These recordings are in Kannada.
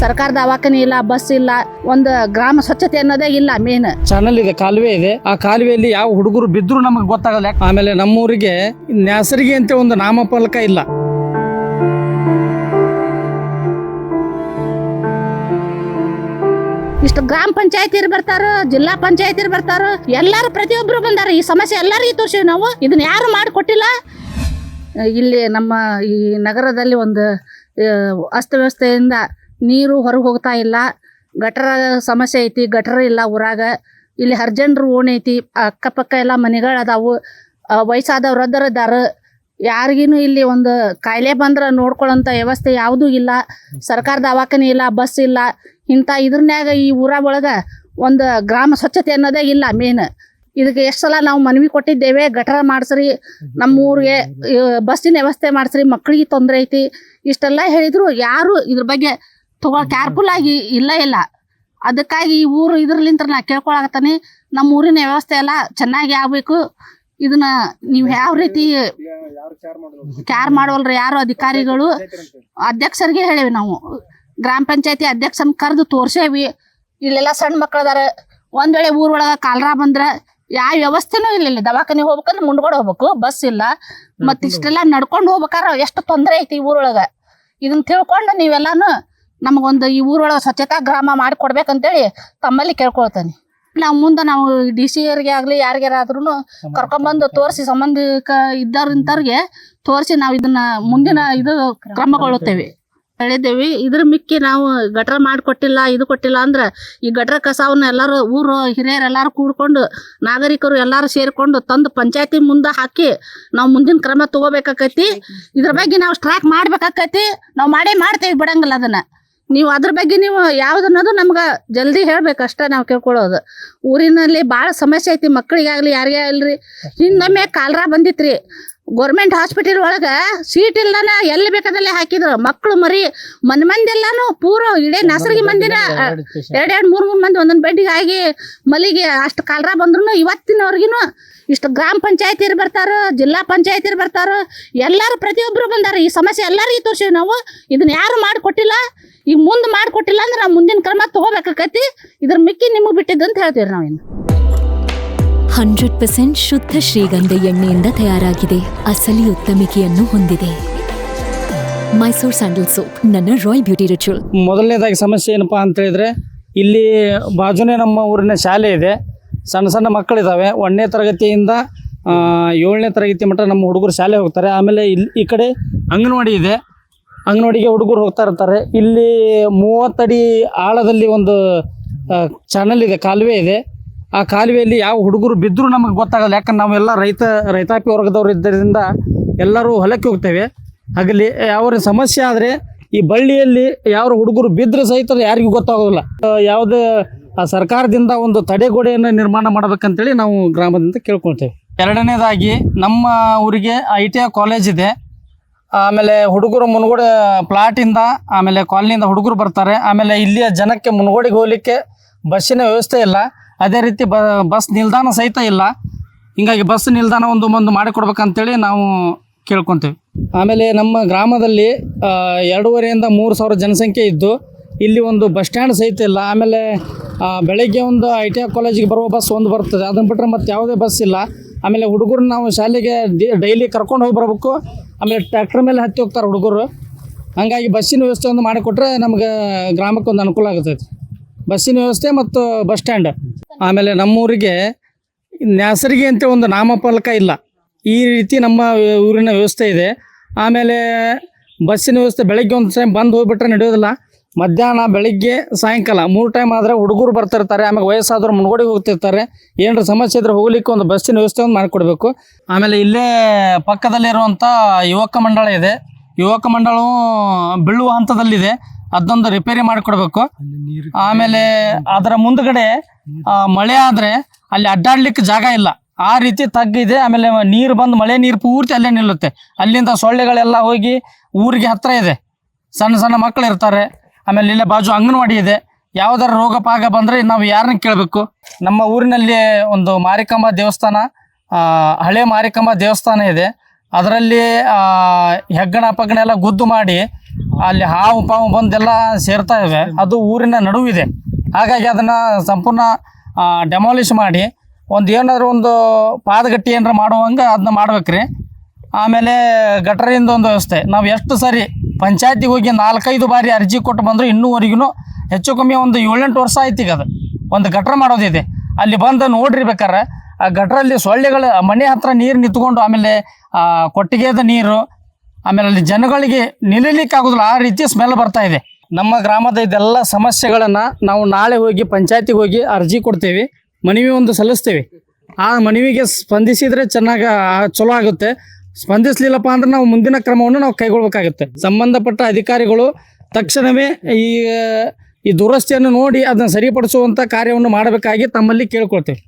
ಸರ್ಕಾರ ದವಾಖಾನೆ ಇಲ್ಲ, ಬಸ್ ಇಲ್ಲ, ಒಂದು ಗ್ರಾಮ ಸ್ವಚ್ಛತೆ ಅನ್ನೋದೇ ಇಲ್ಲ. ಮೇನ್ ಚಾನಲ್ ಇದೆ, ಕಾಲುವೆ ಇದೆ. ಆ ಕಾಲುವೆಯಲ್ಲಿ ಯಾವ ಹುಡುಗರು ಬಿದ್ರು ನಮಗೆ ಗೊತ್ತಾಗಲ್ಲ. ಆಮೇಲೆ ನಮ್ಮೂರಿಗೆ ನ್ಯಾಸರಿಗೆ ಅಂತ ಒಂದು ನಾಮಫಲಕ ಇಲ್ಲ. ಇಷ್ಟು ಗ್ರಾಮ ಪಂಚಾಯತಿ ಬರ್ತಾರ, ಜಿಲ್ಲಾ ಪಂಚಾಯತಿ ಬರ್ತಾರ, ಎಲ್ಲಾರು ಪ್ರತಿಯೊಬ್ರು ಬಂದಾರ. ಈ ಸಮಸ್ಯೆ ಎಲ್ಲರಿಗೂ ತೋರಿಸಿವಿ ನಾವು. ಇದನ್ನ ಯಾರು ಮಾಡಿಕೊಟ್ಟಿಲ್ಲ. ಇಲ್ಲಿ ನಮ್ಮ ಈ ನಗರದಲ್ಲಿ ಒಂದು ಅಸ್ತವ್ಯವಸ್ಥೆಯಿಂದ ನೀರು ಹೊರಗೆ ಹೋಗ್ತಾ ಇಲ್ಲ. ಗಟರ ಸಮಸ್ಯೆ ಐತಿ, ಗಟರ ಇಲ್ಲ ಊರಾಗ. ಇಲ್ಲಿ ಹರ್ಜನ್ರು ಓಣಿ ಐತಿ, ಅಕ್ಕಪಕ್ಕ ಎಲ್ಲ ಮನೆಗಳದಾವು. ವಯಸ್ಸಾದವ್ರು ವೃದ್ಧರಿದ್ದಾರೆ. ಯಾರಿಗೂ ಇಲ್ಲಿ ಒಂದು ಕಾಯಿಲೆ ಬಂದ್ರೆ ನೋಡ್ಕೊಳ್ಳೋಂಥ ವ್ಯವಸ್ಥೆ ಯಾವುದೂ ಇಲ್ಲ. ಸರ್ಕಾರ ದವಾಖಾನೆ ಇಲ್ಲ, ಬಸ್ ಇಲ್ಲ. ಇಂಥ ಇದ್ರನ್ಯಾಗ ಈ ಊರ ಒಳಗೆ ಒಂದು ಗ್ರಾಮ ಸ್ವಚ್ಛತೆ ಅನ್ನೋದೇ ಇಲ್ಲ. ಮೇನ್ ಇದಕ್ಕೆ ಎಷ್ಟು ಸಲ ನಾವು ಮನವಿ ಕೊಟ್ಟಿದ್ದೇವೆ, ಗಟರ ಮಾಡಿಸ್ರಿ, ನಮ್ಮ ಊರಿಗೆ ಬಸ್ಸಿನ ವ್ಯವಸ್ಥೆ ಮಾಡಿಸ್ರಿ, ಮಕ್ಕಳಿಗೆ ತೊಂದರೆ ಐತಿ, ಇಷ್ಟೆಲ್ಲ ಹೇಳಿದ್ರು ಯಾರು ಇದ್ರ ಬಗ್ಗೆ ಕೇರ್ಫುಲ್ ಆಗಿ ಇಲ್ಲ. ಅದಕ್ಕಾಗಿ ಈ ಊರು ಇದ್ರಲಿಂತ ನಾ ಕೇಳ್ಕೊಳಕತ್ತಾನೆ, ನಮ್ಮ ಊರಿನ ವ್ಯವಸ್ಥೆ ಎಲ್ಲ ಚೆನ್ನಾಗಿ ಆಗಬೇಕು. ಇದನ್ನ ನೀವು ಯಾವ ರೀತಿ ಕ್ಯಾರ್ ಮಾಡೋಲ್ರಿ ಯಾರು ಅಧಿಕಾರಿಗಳು. ಅಧ್ಯಕ್ಷರಿಗೆ ಹೇಳೇವಿ ನಾವು, ಗ್ರಾಮ ಪಂಚಾಯತಿ ಅಧ್ಯಕ್ಷನ ಕರೆದು ತೋರ್ಸೇವಿ. ಇಲ್ಲೆಲ್ಲ ಸಣ್ಣ ಮಕ್ಕಳದಾರ, ಒಂದ್ ವೇಳೆ ಊರೊಳಗ ಕಾಲರ ಬಂದ್ರ ಯಾವ ವ್ಯವಸ್ಥೆನೂ ಇಲ್ಲ. ದವಾಖಾನೆ ಹೋಗ್ಬೇಕಂದ್ರೆ ಮುಂಡ್ಗಡೆ ಹೋಗ್ಬೇಕು, ಬಸ್ ಇಲ್ಲ. ಮತ್ ಇಷ್ಟೆಲ್ಲ ನಡ್ಕೊಂಡು ಹೋಗ್ಬೇಕಾರ ಎಷ್ಟು ತೊಂದರೆ ಐತಿ ಈ ಊರೊಳಗ. ಇದನ್ನ ತಿಳ್ಕೊಂಡು ನೀವೆಲ್ಲಾನು ನಮಗೊಂದು ಈ ಊರೊಳಗ ಸ್ವಚ್ಛತಾ ಗ್ರಾಮ ಮಾಡಿಕೊಡ್ಬೇಕಂತೇಳಿ ತಮ್ಮಲ್ಲಿ ಕೇಳ್ಕೊಳ್ತಾನೆ. ನಾವು ಮುಂದೆ ನಾವು DC ಅವ್ರಿಗೆ ಆಗ್ಲಿ ಯಾರಿಗಾರಾದ್ರೂ ಕರ್ಕೊಂಡ್ಬಂದು ತೋರಿಸಿ, ಸಂಬಂಧಿಕ ಇದ್ದವ್ರಿಂತವ್ರಿಗೆ ತೋರಿಸಿ ನಾವು ಇದನ್ನ ಮುಂದಿನ ಇದು ಕ್ರಮಗೊಳ್ಳುತ್ತೇವೆ ಹೇಳಿದ್ದೇವೆ. ಇದ್ರ ಮಿಕ್ಕಿ ನಾವು ಗಟರ ಮಾಡಿಕೊಟ್ಟಿಲ್ಲ, ಇದು ಕೊಟ್ಟಿಲ್ಲ ಅಂದ್ರೆ ಈ ಗಟರ ಕಸವನ್ನ ಎಲ್ಲರೂ ಊರು ಹಿರಿಯರು ಎಲ್ಲರೂ ಕೂಡ್ಕೊಂಡು, ನಾಗರಿಕರು ಎಲ್ಲರೂ ಸೇರಿಕೊಂಡು ತಂದು ಪಂಚಾಯತಿ ಮುಂದೆ ಹಾಕಿ ನಾವು ಮುಂದಿನ ಕ್ರಮ ತಗೋಬೇಕಾಕೈತಿ. ಇದ್ರ ಬಗ್ಗೆ ನಾವು ಸ್ಟ್ರೈಕ್ ಮಾಡ್ಬೇಕಾಕೈತಿ. ನಾವು ಮಾಡ್ತೇವೆ, ಬಿಡಂಗಿಲ್ಲ ಅದನ್ನ. ನೀವು ಅದ್ರ ಬಗ್ಗೆ ನೀವು ಯಾವ್ದನ್ನೋದು ನಮ್ಗೆ ಜಲ್ದಿ ಹೇಳ್ಬೇಕಷ್ಟೇ ನಾವು ಕೇಳ್ಕೊಳ್ಳೋದು. ಊರಿನಲ್ಲಿ ಭಾಳ ಸಮಸ್ಯೆ ಐತಿ, ಮಕ್ಕಳಿಗಾಗಲಿ ಯಾರಿಗೇ ಅಲ್ರಿ. ಹಿಂದೊಮ್ಮೆ ಕಾಲರ ಬಂದಿತ್ರಿ, ಗೌರ್ಮೆಂಟ್ ಹಾಸ್ಪಿಟಲ್ ಒಳಗೆ ಸೀಟ್ ಇಲ್ದಾನ ಎಲ್ಲಿ ಬೇಕಾದಲ್ಲೇ ಹಾಕಿದ್ರು. ಮಕ್ಕಳು ಮರಿ ಮಂದೆಲ್ಲಾನು ಪೂರ ಇಡೀ ನಸರಿಗೆ ಮಂದಿನ 2-3 ಮಂದಿ ಒಂದೊಂದು ಬೆಡ್ಡಿಗೆ ಆಗಿ ಮಲಿಗೆ ಅಷ್ಟು ಕಾಲರ ಬಂದ್ರು ಇವತ್ತಿನವ್ರಿಗೂ ಇಷ್ಟು ಗ್ರಾಮ ಪಂಚಾಯತಿ ಬರ್ತಾರ, ಜಿಲ್ಲಾ ಪಂಚಾಯತಿ ಬರ್ತಾರ, ಎಲ್ಲರೂ ಪ್ರತಿಯೊಬ್ರು ಬಂದಾರ. ಈ ಸಮಸ್ಯೆ ಎಲ್ಲರಿಗೂ ತೋರಿಸಿವಿ ನಾವು. ಇದನ್ನ ಯಾರು ಮಾಡಿಕೊಟ್ಟಿಲ್ಲ. ಈಗ ಮುಂದೆ ಮಾಡಿಕೊಟ್ಟಿಲ್ಲ ಅಂದ್ರೆ ನಾವು ಮುಂದಿನ ಕ್ರಮ ತಗೋಬೇಕಾಕೈತಿ. ಇದ್ರ ಮಿಕ್ಕಿ ನಿಮಗೆ ಬಿಟ್ಟಿದ್ದಂತ ಹೇಳ್ತೀವಿ ನಾವಿನ್ನು. 100% ಶುದ್ಧ ಶ್ರೀಗಂಧ ಎಣ್ಣೆಯಿಂದ ತಯಾರಾಗಿದೆ. ಅಸಲಿ ಉತ್ತಮಿಕೆಯನ್ನು ಹೊಂದಿದೆ. ಮೈಸೂರು ಸ್ಯಾಂಡಲ್ ಸೋಪ್, ನನ್ನ ರಾಯಲ್ ಬ್ಯೂಟಿ ರಿಚುವಲ್. ಮೊದಲನೇದಾಗಿ ಸಮಸ್ಯೆ ಏನಪ್ಪಾ ಅಂತ ಹೇಳಿದ್ರೆ, ಇಲ್ಲಿ ಬಾಜುನೇ ನಮ್ಮ ಊರಿನ ಶಾಲೆ ಇದೆ. ಸಣ್ಣ ಮಕ್ಕಳಿದ್ದಾವೆ. 1ನೇ ತರಗತಿಯಿಂದ 7ನೇ ತರಗತಿ ಮಟ್ಟ ನಮ್ಮ ಹುಡುಗರು ಶಾಲೆ ಹೋಗ್ತಾರೆ. ಆಮೇಲೆ ಈ ಕಡೆ ಅಂಗನವಾಡಿ ಇದೆ, ಅಂಗನವಾಡಿಗೆ ಹುಡುಗರು ಹೋಗ್ತಾ ಇರ್ತಾರೆ. ಇಲ್ಲಿ 30 ಅಡಿ ಆಳದಲ್ಲಿ ಒಂದು ಚಾನಲ್ ಇದೆ, ಕಾಲುವೆ ಇದೆ. ಆ ಕಾಲುವೆಯಲ್ಲಿ ಯಾವ ಹುಡುಗರು ಬಿದ್ದರೂ ನಮಗೆ ಗೊತ್ತಾಗಲ್ಲ. ಯಾಕಂದ್ರೆ ನಾವೆಲ್ಲ ರೈತಾಪಿ ವರ್ಗದವ್ರು ಇದ್ದರಿಂದ ಎಲ್ಲರೂ ಹೊಲಕ್ಕೆ ಹೋಗ್ತೇವೆ. ಆಗಲಿ ಯಾವ ಸಮಸ್ಯೆ ಆದರೆ ಈ ಬಳ್ಳಿಯಲ್ಲಿ ಯಾವ ಹುಡುಗರು ಬಿದ್ದರೆ ಸಹಿತ ಯಾರಿಗೂ ಗೊತ್ತಾಗೋದಿಲ್ಲ. ಯಾವುದೇ ಸರ್ಕಾರದಿಂದ ಒಂದು ತಡೆಗೋಡೆಯನ್ನು ನಿರ್ಮಾಣ ಮಾಡಬೇಕಂತೇಳಿ ನಾವು ಗ್ರಾಮದಿಂದ ಕೇಳ್ಕೊಳ್ತೇವೆ. ಎರಡನೇದಾಗಿ ನಮ್ಮ ಊರಿಗೆ ITI ಕಾಲೇಜ್ ಇದೆ. ಆಮೇಲೆ ಹುಡುಗರು ಮುನಗೋಡು ಪ್ಲಾಟಿಂದ ಆಮೇಲೆ ಕಾಲನಿಯಿಂದ ಹುಡುಗರು ಬರ್ತಾರೆ. ಆಮೇಲೆ ಇಲ್ಲಿಯ ಜನಕ್ಕೆ ಮುನಗೋಡಿಗೆ ಹೋಗಲಿಕ್ಕೆ ಬಸ್ಸಿನ ವ್ಯವಸ್ಥೆ ಇಲ್ಲ. ಅದೇ ರೀತಿ ಬಸ್ ನಿಲ್ದಾಣ ಸಹಿತ ಇಲ್ಲ. ಹಿಂಗಾಗಿ ಬಸ್ ನಿಲ್ದಾಣ ಒಂದು ಮಾಡಿಕೊಡ್ಬೇಕಂತೇಳಿ ನಾವು ಕೇಳ್ಕೊತೇವೆ. ಆಮೇಲೆ ನಮ್ಮ ಗ್ರಾಮದಲ್ಲಿ 2,500 - 3,000 ಜನಸಂಖ್ಯೆ ಇದ್ದು ಇಲ್ಲಿ ಒಂದು ಬಸ್ ಸ್ಟ್ಯಾಂಡ್ ಸಹಿತ ಇಲ್ಲ. ಆಮೇಲೆ ಬೆಳಗ್ಗೆ ಒಂದು ITI ಕಾಲೇಜಿಗೆ ಬರುವ ಬಸ್ ಒಂದು ಬರ್ತದೆ, ಅದನ್ನು ಬಿಟ್ಟರೆ ಮತ್ತೆ ಯಾವುದೇ ಬಸ್ ಇಲ್ಲ. ಆಮೇಲೆ ಹುಡುಗರು ನಾವು ಶಾಲೆಗೆ ಡೈಲಿ ಕರ್ಕೊಂಡು ಹೋಗಿ ಬರಬೇಕು. ಆಮೇಲೆ ಟ್ರ್ಯಾಕ್ಟರ್ ಮೇಲೆ ಹತ್ತಿ ಹೋಗ್ತಾರೆ ಹುಡುಗರು. ಹಾಗಾಗಿ ಬಸ್ಸಿನ ವ್ಯವಸ್ಥೆ ಒಂದು ಮಾಡಿಕೊಟ್ರೆ ನಮ್ಗೆ ಗ್ರಾಮಕ್ಕೆ ಒಂದು ಅನುಕೂಲ ಆಗುತ್ತೈತೆ, ಬಸ್ಸಿನ ವ್ಯವಸ್ಥೆ ಮತ್ತು ಬಸ್ ಸ್ಟ್ಯಾಂಡ್. ಆಮೇಲೆ ನಮ್ಮೂರಿಗೆ ನ್ಯಾಸರಿಗೆ ಅಂತ ಒಂದು ನಾಮಫಲಕ ಇಲ್ಲ. ಈ ರೀತಿ ನಮ್ಮ ಊರಿನ ವ್ಯವಸ್ಥೆ ಇದೆ. ಆಮೇಲೆ ಬಸ್ಸಿನ ವ್ಯವಸ್ಥೆ ಬೆಳಗ್ಗೆ ಒಂದು ಟೈಮ್ ಬಂದು ಹೋಗ್ಬಿಟ್ರೆ ನಡೆಯೋದಿಲ್ಲ. ಮಧ್ಯಾಹ್ನ, ಬೆಳಿಗ್ಗೆ, ಸಾಯಂಕಾಲ 3 ಟೈಮ್ ಆದರೆ ಹುಡುಗರು ಬರ್ತಿರ್ತಾರೆ. ಆಮೇಲೆ ವಯಸ್ಸಾದವ್ರು ಮುನ್ಗೋಡಿಗೆ ಹೋಗ್ತಿರ್ತಾರೆ. ಏನಾರ ಸಮಸ್ಯೆ ಇದ್ರೆ ಹೋಗ್ಲಿಕ್ಕೆ ಒಂದು ಬಸ್ಸಿನ ವ್ಯವಸ್ಥೆ ಒಂದು ಮಾಡಿಕೊಡ್ಬೇಕು. ಆಮೇಲೆ ಇಲ್ಲೇ ಪಕ್ಕದಲ್ಲಿರುವಂಥ ಯುವಕ ಮಂಡಳ ಇದೆ. ಯುವಕ ಮಂಡಳವು ಬೀಳುವ ಹಂತದಲ್ಲಿದೆ, ಅದೊಂದು ರಿಪೇರಿ ಮಾಡಿಕೊಡ್ಬೇಕು. ಆಮೇಲೆ ಅದರ ಮುಂದ್ಗಡೆ ಮಳೆ ಆದರೆ ಅಲ್ಲಿ ಅಡ್ಡಾಡ್ಲಿಕ್ಕೆ ಜಾಗ ಇಲ್ಲ, ಆ ರೀತಿ ತಗ್ಗಿದೆ. ಆಮೇಲೆ ನೀರು ಬಂದು ಮಳೆ ನೀರು ಪೂರ್ತಿ ಅಲ್ಲೇ ನಿಲ್ಲುತ್ತೆ. ಅಲ್ಲಿಂದ ಸೊಳ್ಳೆಗಳೆಲ್ಲ ಹೋಗಿ ಊರಿಗೆ ಹತ್ರ ಇದೆ. ಸಣ್ಣ ಮಕ್ಕಳು ಇರ್ತಾರೆ. ಆಮೇಲೆ ಇಲ್ಲೇ ಬಾಜು ಅಂಗನವಾಡಿ ಇದೆ. ಯಾವುದರ ರೋಗ ಪಾಗ ಬಂದರೆ ನಾವು ಯಾರನ್ನ ಕೇಳಬೇಕು? ನಮ್ಮ ಊರಿನಲ್ಲಿ ಒಂದು ಮಾರಿಕಾಂಬ ದೇವಸ್ಥಾನ, ಹಳೆ ಮಾರಿಕಾಂಬ ದೇವಸ್ಥಾನ ಇದೆ. ಅದರಲ್ಲಿ ಹೆಗ್ಗಣ ಪಗ್ಗಣ ಎಲ್ಲ ಗುದ್ದು ಮಾಡಿ ಅಲ್ಲಿ ಹಾವು ಪಾವು ಬಂದೆಲ್ಲ ಸೇರ್ತಾ ಇವೆ. ಅದು ಊರಿನ ನಡುವಿದೆ. ಹಾಗಾಗಿ ಅದನ್ನು ಸಂಪೂರ್ಣ ಡೆಮಾಲಿಷ್ ಮಾಡಿ ಏನಾದರೂ ಒಂದು ಪಾದಗಟ್ಟಿ ಏನಾರ ಮಾಡುವಂಗೆ ಅದನ್ನ ಮಾಡ್ಬೇಕ್ರಿ. ಆಮೇಲೆ ಗಟರಿಂದ ಒಂದು ವ್ಯವಸ್ಥೆ. ನಾವು ಎಷ್ಟು ಸರಿ ಪಂಚಾಯತಿಗೆ ಹೋಗಿ 4-5 ಬಾರಿ ಅರ್ಜಿ ಕೊಟ್ಟು ಬಂದರೂ ಇನ್ನೂವರೆಗೂ ಹೆಚ್ಚು ಕಮ್ಮಿ ಒಂದು 7-8 ವರ್ಷ ಆಯ್ತು. ಈಗ ಅದು ಒಂದು ಗಟ್ರ ಮಾಡೋದಿದೆ. ಅಲ್ಲಿ ಬಂದು ನೋಡಿರ್ಬೇಕಾರೆ ಆ ಗಟ್ರಲ್ಲಿ ಸೊಳ್ಳೆಗಳು ಮನೆ ಹತ್ರ ನೀರು ನಿಂತ್ಕೊಂಡು, ಆಮೇಲೆ ಕೊಟ್ಟಿಗೆದ ನೀರು, ಆಮೇಲೆ ಅಲ್ಲಿ ಜನಗಳಿಗೆ ನಿಲ್ಲಲಿಕ್ಕೆ ಆಗೋದಿಲ್ಲ, ಆ ರೀತಿ ಸ್ಮೆಲ್ ಬರ್ತಾ ಇದೆ. ನಮ್ಮ ಗ್ರಾಮದ ಇದೆಲ್ಲ ಸಮಸ್ಯೆಗಳನ್ನು ನಾವು ನಾಳೆ ಹೋಗಿ ಪಂಚಾಯತಿಗೆ ಹೋಗಿ ಅರ್ಜಿ ಕೊಡ್ತೇವೆ, ಮನವಿ ಒಂದು ಸಲ್ಲಿಸ್ತೇವೆ. ಆ ಮನವಿಗೆ ಸ್ಪಂದಿಸಿದರೆ ಚೆನ್ನಾಗಿ ಚಲೋ ಆಗುತ್ತೆ. ಸ್ಪಂದಿಸಲಿಲ್ಲಪ್ಪ ಅಂದ್ರೆ ನಾವು ಮುಂದಿನ ಕ್ರಮವನ್ನು ನಾವು ಕೈಗೊಳ್ಳಬೇಕಾಗುತ್ತೆ. ಸಂಬಂಧಪಟ್ಟ ಅಧಿಕಾರಿಗಳು ತಕ್ಷಣವೇ ಈ ದುರಸ್ತಿಯನ್ನು ನೋಡಿ ಅದನ್ನು ಸರಿಪಡಿಸುವಂಥ ಕಾರ್ಯವನ್ನು ಮಾಡಬೇಕಾಗಿ ತಮ್ಮಲ್ಲಿ ಕೇಳ್ಕೊಳ್ತೇವೆ.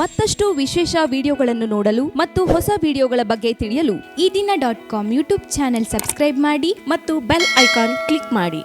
ಮತ್ತಷ್ಟು ವಿಶೇಷ ವಿಡಿಯೋಗಳನ್ನು ನೋಡಲು ಮತ್ತು ಹೊಸ ವಿಡಿಯೋಗಳ ಬಗ್ಗೆ ತಿಳಿಯಲು ಈ ದಿನ .com ಯೂಟ್ಯೂಬ್ ಚಾನೆಲ್ ಸಬ್ಸ್ಕ್ರೈಬ್ ಮಾಡಿ ಮತ್ತು ಬೆಲ್ ಐಕಾನ್ ಕ್ಲಿಕ್ ಮಾಡಿ.